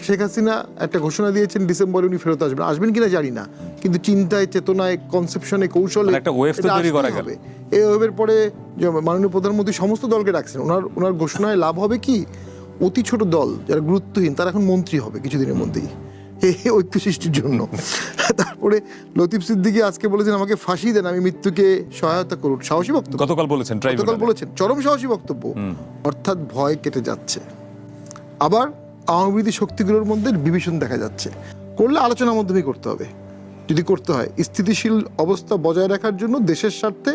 শেখ হাসিনা একটা ঘোষণা দিয়েছেন ডিসেম্বরে উনি ফেরত আসবেন, আসবেন কিনা জানি না, কিন্তু চিন্তায়, চেতনায়, কনসেপশনে, কৌশলে একটা ওয়েভ তো তৈরি করা গেল। এই ওয়েভের পরে মাননীয় প্রধানমন্ত্রী সমস্ত দলকে ডাকছেন। ওনার ঘোষণায় লাভ হবে কি, অতি ছোট দল যারা গুরুত্বহীন তারা এখন মন্ত্রী হবে কিছুদিনের মধ্যেই এই ঐক্য সৃষ্টির জন্য। তারপরে লতিফ সিদ্দিকী আজকে বলেছেন আমাকে ফাঁসি দেন, আমি মৃত্যুকে সহায়তা করুন। সাহসী বক্তব্য গতকাল বলেছেন, চরম সাহসী বক্তব্য। অর্থাৎ ভয় কেটে যাচ্ছে। আবার আওয়ামী বিরোধী শক্তিগুলোর মধ্যে বিভীষণ দেখা যাচ্ছে। করলে আলোচনার মাধ্যমেই করতে হবে, যদি করতে হয় স্থিতিশীল অবস্থা বজায় রাখার জন্য দেশের স্বার্থে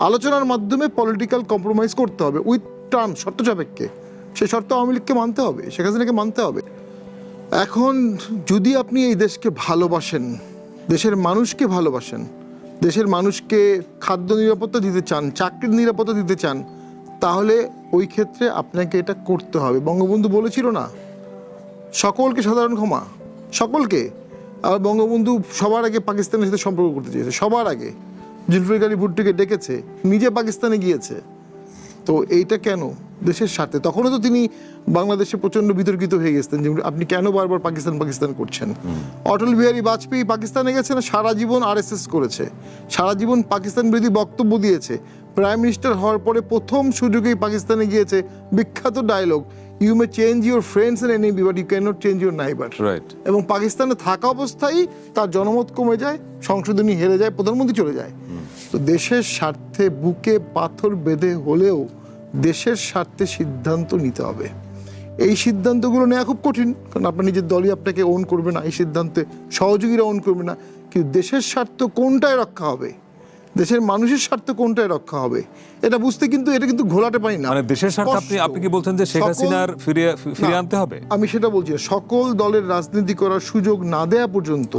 আলোচনার মাধ্যমে পলিটিক্যাল কম্প্রোমাইজ করতে হবে উইথ টার্ম, শর্ত সাপেক্ষে। সেই শর্ত আওয়ামী লীগকে মানতে হবে, শেখ হাসিনাকে মানতে হবে। এখন যদি আপনি এই দেশকে ভালোবাসেন, দেশের মানুষকে ভালোবাসেন, দেশের মানুষকে খাদ্য নিরাপত্তা দিতে চান, চাকরির নিরাপত্তা দিতে চান, তাহলে ওই ক্ষেত্রে আপনাকে এটা করতে হবে। বঙ্গবন্ধু বলেছিল না, সকলকে সাধারণ ক্ষমা, সকলকে। আর বঙ্গবন্ধু সবার আগে পাকিস্তানের সাথে সম্পর্ক করতে চেয়েছে, সবার আগে জুলফিকার আলী ভুট্টোকে ডেকেছে, নিজে পাকিস্তানে গিয়েছে। তো এইটা কেন? দেশের স্বার্থে। তখনও তো তিনি বাংলাদেশে প্রচন্ড বিতর্কিত হয়ে গেছেন যে আপনি কেন বারবার পাকিস্তান করছেন। অটল বিহারী বাজপেয়ী পাকিস্তানে গেছেন, সারা জীবন আরএসএস করেছে, সারা জীবন পাকিস্তান বিরোধী বক্তব্য দিয়েছে। প্রাইম মিনিস্টার হওয়ার পরে প্রথম সুযোগেই পাকিস্তানে গিয়েছে, বিখ্যাত dialogue, you may change your friends and enemy but you cannot change your neighbour. এবং পাকিস্তানে থাকা অবস্থায় তার জনমত কমে যায়, সংশোধনী হেরে যায়, প্রধানমন্ত্রী চলে যায়। তো দেশের স্বার্থে বুকে পাথর বেঁধে হলেও দেশের স্বার্থে সিদ্ধান্ত নিতে হবে। এই সিদ্ধান্তগুলো নেওয়া খুব কঠিন, কারণ আপনার নিজের দলই আপনাকে ওন করবে না, এই সিদ্ধান্তে সহযোগীরা ওন করবে না। কিন্তু দেশের স্বার্থ কোনটায় রক্ষা হবে, দেশের মানুষের স্বার্থ কোনটায় রক্ষা হবে, এটা বুঝতে কিন্তু এটা কিন্তু ঘোলাটে পাই না। মানে দেশের স্বার্থ আপনি কি বলছেন যে শেখ হাসিনার ফিরিয়ে আনতে হবে? আমি সেটা বলছি, সকল দলের রাজনীতি করার সুযোগ না দেয়া পর্যন্ত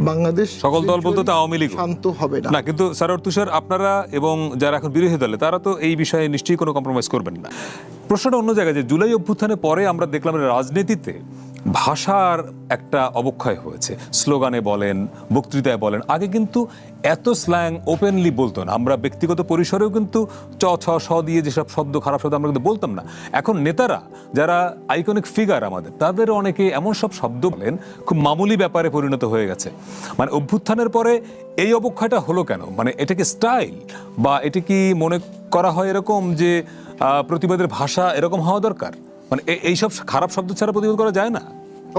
বাংলাদেশ, সকল দল বলতে তো আওয়ামী লীগ শান্ত হবে না। কিন্তু সারোয়ার তুষার, আপনারা এবং যারা এখন বিরোধী দলে তারা তো এই বিষয়ে নিশ্চয়ই কোনো কম্প্রোমাইজ করবেন না। প্রশ্নটা অন্য জায়গায়, যে জুলাই অভ্যুত্থানের পরে আমরা দেখলাম রাজনীতিতে ভাষার একটা অবক্ষয় হয়েছে। স্লোগানে বলেন, বক্তৃতায় বলেন, আগে কিন্তু এত স্ল্যাং ওপেনলি বলতো না। আমরা ব্যক্তিগত পরিসরেও কিন্তু চ ছ স দিয়ে যেসব শব্দ, খারাপ শব্দ আমরা কিন্তু বলতাম না। এখন নেতারা যারা আইকনিক ফিগার আমাদের, তাদের অনেকে এমন সব শব্দ বলেন খুব মামুলি ব্যাপারে পরিণত হয়ে গেছে। মানে অভ্যুত্থানের পরে এই অবক্ষয়টা হলো কেন? মানে এটা কি স্টাইল, বা এটা কি মনে করা হয় এরকম যে প্রতিবাদের ভাষা এরকম হওয়া দরকার? মানে এইসব খারাপ শব্দ ছাড়া প্রতিবাদ করা যায় না?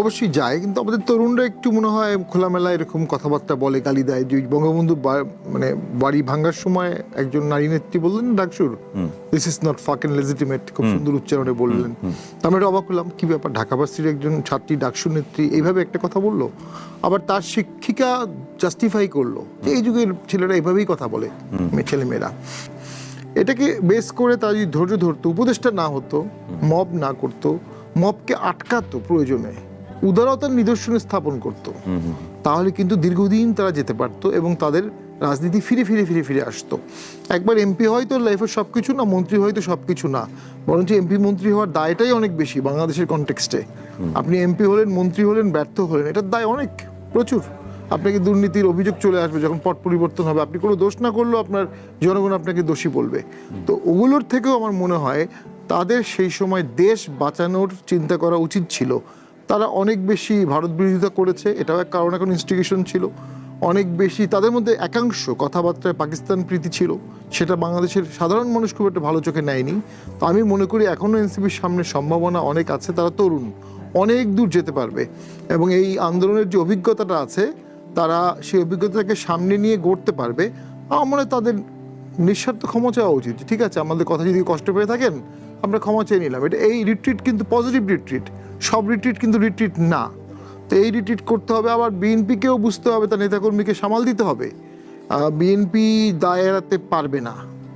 অবশ্যই যায়, কিন্তু আমাদের তরুণরা একটু মনে হয় খোলামেলা এরকম কথাবার্তা বলে, গালি দেয়। যে বঙ্গবন্ধু মানে বাড়ি ভাঙার সময় একজন নারী নেত্রী বললেন ডাকসুর, this is not fucking legitimate, খুব সুন্দর উচ্চারণে বললেন। আমরা এটা অবাক হলাম, কি ব্যাপার, ঢাকা ভার্সিটির একজন ছাত্রী ডাকসুর নেত্রী এইভাবে একটা কথা বললো। আবার তার শিক্ষিকা জাস্টিফাই করলো যে এই যুগের ছেলেরা এইভাবেই কথা বলে, ছেলেমেয়েরা। এটাকে বেস করে তারা যদি ধৈর্য ধরতো, উপদেষ্টা না হতো, মব না করতো, মবকে আটকাতো, প্রয়োজনে উদারতার নিদর্শনে স্থাপন করত, তাহলে কিন্তু দীর্ঘদিন তারা যেতে পারতো এবং তাদের রাজনীতি ফিরে ফিরে ফিরে ফিরে আসতো। একবার এমপি হয়তো লাইফের সবকিছু না, মন্ত্রী হয়তো সবকিছু না, বরঞ্চ এমপি মন্ত্রী হওয়ার দায়টাই অনেক বেশি বাংলাদেশের কনটেক্সটে। আপনি এমপি হলেন, মন্ত্রী হলেন, ব্যর্থ হলেন, এটার দায় অনেক, প্রচুর। আপনাকে দুর্নীতির অভিযোগ চলে আসবে যখন পট পরিবর্তন হবে, আপনি কোনো দোষ না করলেও আপনার জনগণ আপনাকে দোষী বলবে। তো ওগুলোর থেকেও আমার মনে হয় তাদের সেই সময় দেশ বাঁচানোর চিন্তা করা উচিত ছিল। তারা অনেক বেশি ভারত বিরোধিতা করেছে, এটাও এক কারণ, এখন ইনস্টিগেশন ছিল। অনেক বেশি তাদের মধ্যে একাংশ কথাবার্তায় পাকিস্তান প্রীতি ছিল, সেটা বাংলাদেশের সাধারণ মানুষ খুব একটা ভালো চোখে নেয়নি। তো আমি মনে করি এখনও এনসিপির সামনে সম্ভাবনা অনেক আছে, তারা তরুণ, অনেক দূর যেতে পারবে এবং এই আন্দোলনের যে অভিজ্ঞতাটা আছে তারা সেই অভিজ্ঞতাকে সামনে নিয়ে গড়তে পারবে। আমার মনে হয় তাদের নিঃস্বার্থ ক্ষমা চাওয়া উচিত। ঠিক আছে, আমাদের কথা যদি কষ্ট পেয়ে থাকেন আমরা ক্ষমা চেয়ে নিলাম। এটা এই রিট্রিট কিন্তু পজিটিভ রিট্রিট, সব রিট্রিট কিন্তু রিট্রিট না। তো এই রিট্রিট করতে হবে। আবার বিএনপিকেও বুঝতে হবে, তার নেতাকর্মীকে সামাল দিতে হবে। বিএনপি দায় এড়াতে পারবে না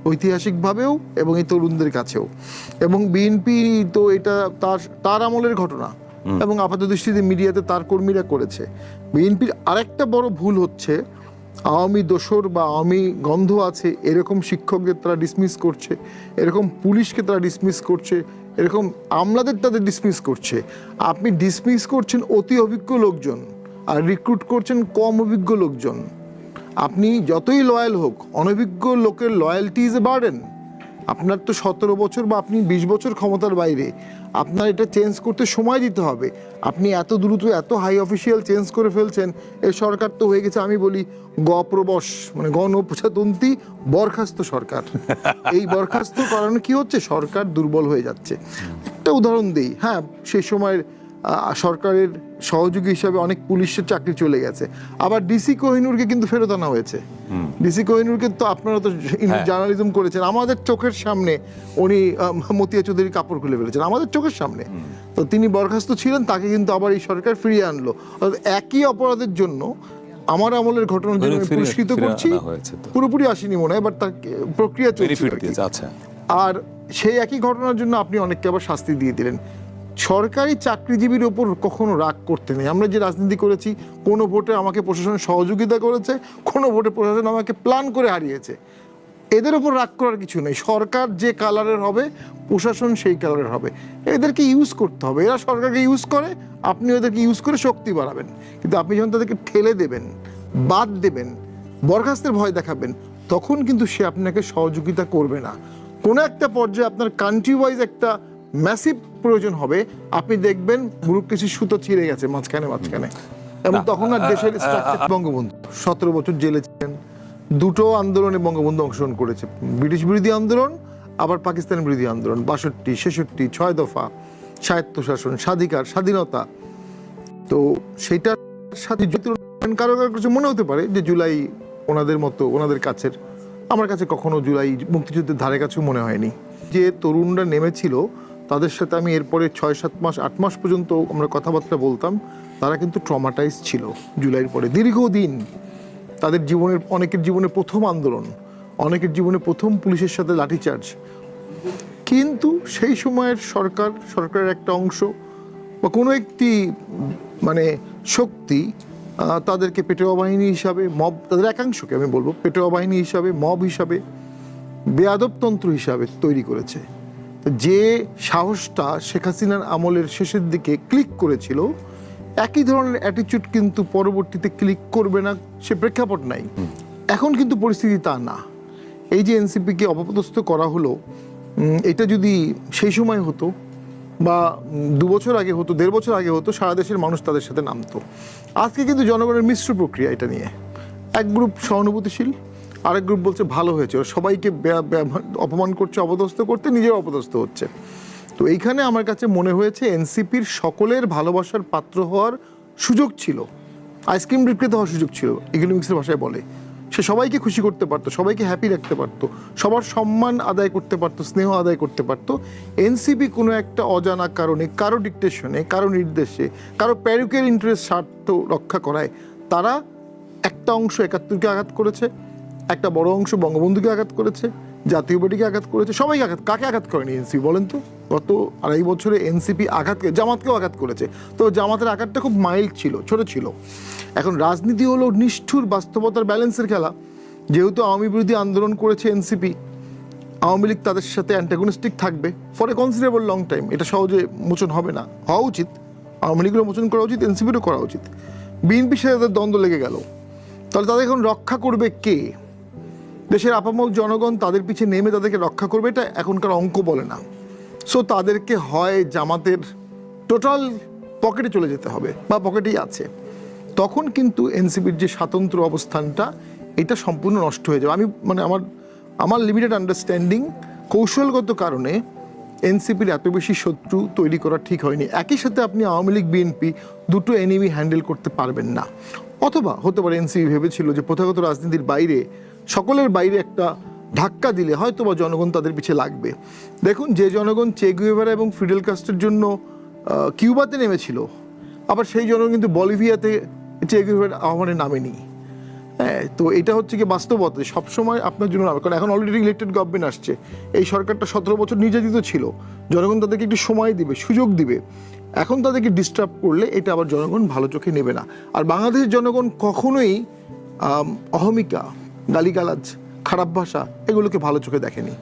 ঐতিহাসিকভাবেও এবং এই তরুণদের কাছেও। এবং বিএনপি তো এটা তার আমলের ঘটনা এবং আপাত দৃষ্টিতে মিডিয়াতে তার কর্মীরা করেছে। বিএনপির আরেকটা বড় ভুল হচ্ছে, আওয়ামী দোসর বা আওয়ামী গন্ধ আছে এরকম শিক্ষকদের তারা ডিসমিস করছে, এরকম পুলিশকে তারা ডিসমিস করছে, এরকম আমলাদের তাদের ডিসমিস করছে। আপনি ডিসমিস করছেন অতি অভিজ্ঞ লোকজন আর রিক্রুট করছেন কম অভিজ্ঞ লোকজন। আপনি যতই লয়াল হোক, অনভিজ্ঞ লোকের লয়ালটি ইজ এ বার্ডেন। আপনার তো 17 বছর বা আপনি 20 বছর ক্ষমতার বাইরে, আপনার এটা চেঞ্জ করতে সময় দিতে হবে। আপনি এত দ্রুত এত হাই অফিসিয়াল চেঞ্জ করে ফেলছেন, এই সরকার তো হয়ে গেছে আমি বলি গপ্রবশ, মানে গণপ্রজাতন্ত্রী বরখাস্ত সরকার। এই বরখাস্ত কারণে কি হচ্ছে, সরকার দুর্বল হয়ে যাচ্ছে। একটা উদাহরণ দিই, হ্যাঁ সেই সময়ের সরকারের সহযোগী হিসাবে অনেক পুলিশের চাকরি চলে গেছে, আবার ডিসি কোহিনুরকে কিন্তু ফেরত আনা হয়েছে। ডিসি কোহিনুরকে তো আপনারা তো জার্নালিজম করেছেন, আমাদের চোখের সামনে উনি মতিয়া চৌধুরী কাপড় খুলে ফেলেছেন আমাদের চোখের সামনে। তো তিনি বরখাস্ত ছিলেন, তাকে কিন্তু আবার এই সরকার ফিরিয়ে আনলো। একই অপরাধের জন্য আমার আমলের ঘটনার জন্য আমি পুরস্কৃত করছি, পুরোপুরি আসেনি মনে হয়, বাট তার প্রক্রিয়া চলছে। আর সেই একই ঘটনার জন্য আপনি অনেককে আবার শাস্তি দিয়ে দিলেন। সরকারি চাকরিজীবীর ওপর কখনো রাগ করতে নেই। আমরা যে রাজনীতি করেছি, কোনো ভোটে আমাকে প্রশাসন সহযোগিতা করেছে, কোনো ভোটে প্রশাসন আমাকে প্ল্যান করে হারিয়েছে, এদের ওপর রাগ করার কিছু নেই। সরকার যে কালারের হবে, প্রশাসন সেই কালারের হবে, এদেরকে ইউজ করতে হবে। এরা সরকারকে ইউজ করে, আপনি ওদেরকে ইউজ করে শক্তি বাড়াবেন। কিন্তু আপনি যখন তাদেরকে ঠেলে দেবেন, বাদ দেবেন, বরখাস্তের ভয় দেখাবেন, তখন কিন্তু সে আপনাকে সহযোগিতা করবে না। কোনো একটা পর্যায়ে আপনার কান্ট্রি ওয়াইজ একটা ম্যাসিভ প্রয়োজন হবে, আপনি দেখবেন ব্যুরোক্রেসির সুতো ছিঁড়ে গেছে মাঝখানে এবং তখন আর দেশের স্ট্রাকচার। বঙ্গবন্ধু 17 বছর জেলে ছিলেন, দুটো আন্দোলনে বঙ্গবন্ধু অংশগ্রহণ করেছে, ব্রিটিশ বিরোধী আন্দোলন, আবার পাকিস্তান বিরোধী আন্দোলন, 62, 66, 6 দফা, স্বায়ত্তশাসন, স্বাধীনতা। তো সেইটার সাথে কারো কারো কিছু মনে হতে পারে যে জুলাই ওনাদের মতো, ওনাদের কাছের, আমার কাছে কখনো জুলাই মুক্তিযুদ্ধের ধারে কাছেও মনে হয়নি। যে তরুণরা নেমেছিল তাদের সাথে আমি এরপরে 6-7 মাস 8 মাস পর্যন্ত আমরা কথাবার্তা বলতাম, তারা কিন্তু ট্রমাটাইজ ছিল জুলাইয়ের পরে। দীর্ঘদিন তাদের জীবনের, অনেকের জীবনে প্রথম আন্দোলন, অনেকের জীবনে প্রথম পুলিশের সাথে লাঠিচার্জ। কিন্তু সেই সময়ের সরকারের একটা অংশ বা কোনো একটি মানে শক্তি তাদেরকে পেটোয়া বাহিনী হিসাবে, মব, তাদের একাংশকে আমি বলবো পেটোয়া বাহিনী হিসাবে, মব হিসাবে, বেয়াদবতন্ত্র হিসাবে তৈরি করেছে। যে সাহসটা শেখ হাসিনার আমলের শেষের দিকে ক্লিক করেছিল, একই ধরনের অ্যাটিটিউড কিন্তু পরবর্তীতে ক্লিক করবে না, সে প্রেক্ষাপট নাই। এখন কিন্তু পরিস্থিতি তা না। এই যে এনসিপিকে অপদস্থ করা হলো, এটা যদি সেই সময় হতো বা 2 বছর আগে হতো, 1.5 বছর আগে হতো, সারা দেশের মানুষ তাদের সাথে নামতো। আজকে কিন্তু জনগণের মিশ্র প্রক্রিয়া এটা নিয়ে। এক গ্রুপ সহানুভূতিশীল, আরেক গ্রুপ বলছে ভালো হয়েছে, সবাইকে অপমান করছে, অপদস্থ করতে নিজেও অপদস্থ হচ্ছে। তো এইখানে আমার কাছে মনে হয়েছে এনসিপির সকলের ভালোবাসার পাত্র হওয়ার সুযোগ ছিল, আইসক্রিম বিক্রেতা হওয়ার সুযোগ ছিল, ইকোনমিক্সের ভাষায় বলে। সে সবাইকে খুশি করতে পারতো, সবাইকে হ্যাপি রাখতে পারতো, সবার সম্মান আদায় করতে পারতো, স্নেহ আদায় করতে পারতো। এনসিপি কোনো একটা অজানা কারণে, কারো ডিকটেশনে, কারো নির্দেশে, কারো প্যারুকের ইন্টারেস্ট স্বার্থ রক্ষা করায় তারা একটা অংশ 71-কে আঘাত করেছে, একটা বড় অংশ বঙ্গবন্ধুকে আঘাত করেছে, জাতীয় পার্টিকে আঘাত করেছে। সবাইকে আঘাত, কাকে আঘাত করেনি এনসিপি বলেন তো? গত 2.5 বছরে এনসিপি জামাতকেও আঘাত করেছে। তো জামাতের আঘাতটা খুব মাইল্ড ছিল, ছোট ছিল। এখন রাজনীতি হলো নিষ্ঠুর বাস্তবতার ব্যালেন্সের খেলা। যেহেতু আওয়ামী বিরোধী আন্দোলন করেছে এনসিপি, আওয়ামী লীগ তাদের সাথে অ্যান্টাগনিস্টিক থাকবে for a considerable long time. এটা সহজে মোচন হবে না, হওয়া উচিত, আওয়ামী লীগেরও মোচন করা উচিত, এনসিপিরও করা উচিত। বিএনপির সাথে তাদের দ্বন্দ্ব লেগে গেল, তাহলে তাদের এখন রক্ষা করবে কে? দেশের আপামর জনগণ তাদের পিছিয়ে নেমে তাদেরকে রক্ষা করবে, এটা এখনকার অঙ্ক বলে না। সো তাদেরকে হয় জামাতের টোটাল পকেটে চলে যেতে হবে বা পকেটেই আছে, তখন কিন্তু এনসিপির যে স্বাতন্ত্র অবস্থানটা এটা সম্পূর্ণ নষ্ট হয়ে যাবে। আমি মানে আমার লিমিটেড আন্ডারস্ট্যান্ডিং, কৌশলগত কারণে এনসিপির এত বেশি শত্রু তৈরি করা ঠিক হয়নি। একই সাথে আপনি আওয়ামী লীগ বিএনপি দুটো এনিমি হ্যান্ডেল করতে পারবেন না। অথবা হতে পারে এনসিপি ভেবেছিল যে প্রথাগত রাজনীতির বাইরে, সকলের বাইরে একটা ধাক্কা দিলে হয়তো বা জনগণ তাদের পিছিয়ে লাগবে। দেখুন, যে জনগণ চে গুয়েভারা এবং ফিডেল কাস্ট্রোর জন্য কিউবাতে নেমেছিল, আবার সেই জনগণ কিন্তু বলিভিয়াতে চে গুয়েভারার আহ্বানে নামেনি। হ্যাঁ, তো এটা হচ্ছে কি বাস্তবতা, সবসময় আপনার জন্য নামে। কারণ এখন অলরেডি ইলেক্টেড গভর্নমেন্ট আসছে, এই সরকারটা 17 বছর নির্যাতিত ছিল, জনগণ তাদেরকে একটু সময় দিবে, সুযোগ দিবে। এখন তাদেরকে ডিস্টার্ব করলে এটা আবার জনগণ ভালো চোখে নেবে না। আর বাংলাদেশের জনগণ কখনোই অহমিকা, গালিগালাজ, খারাপ ভাষা এগুলোকে ভালো চোখে দেখেনি।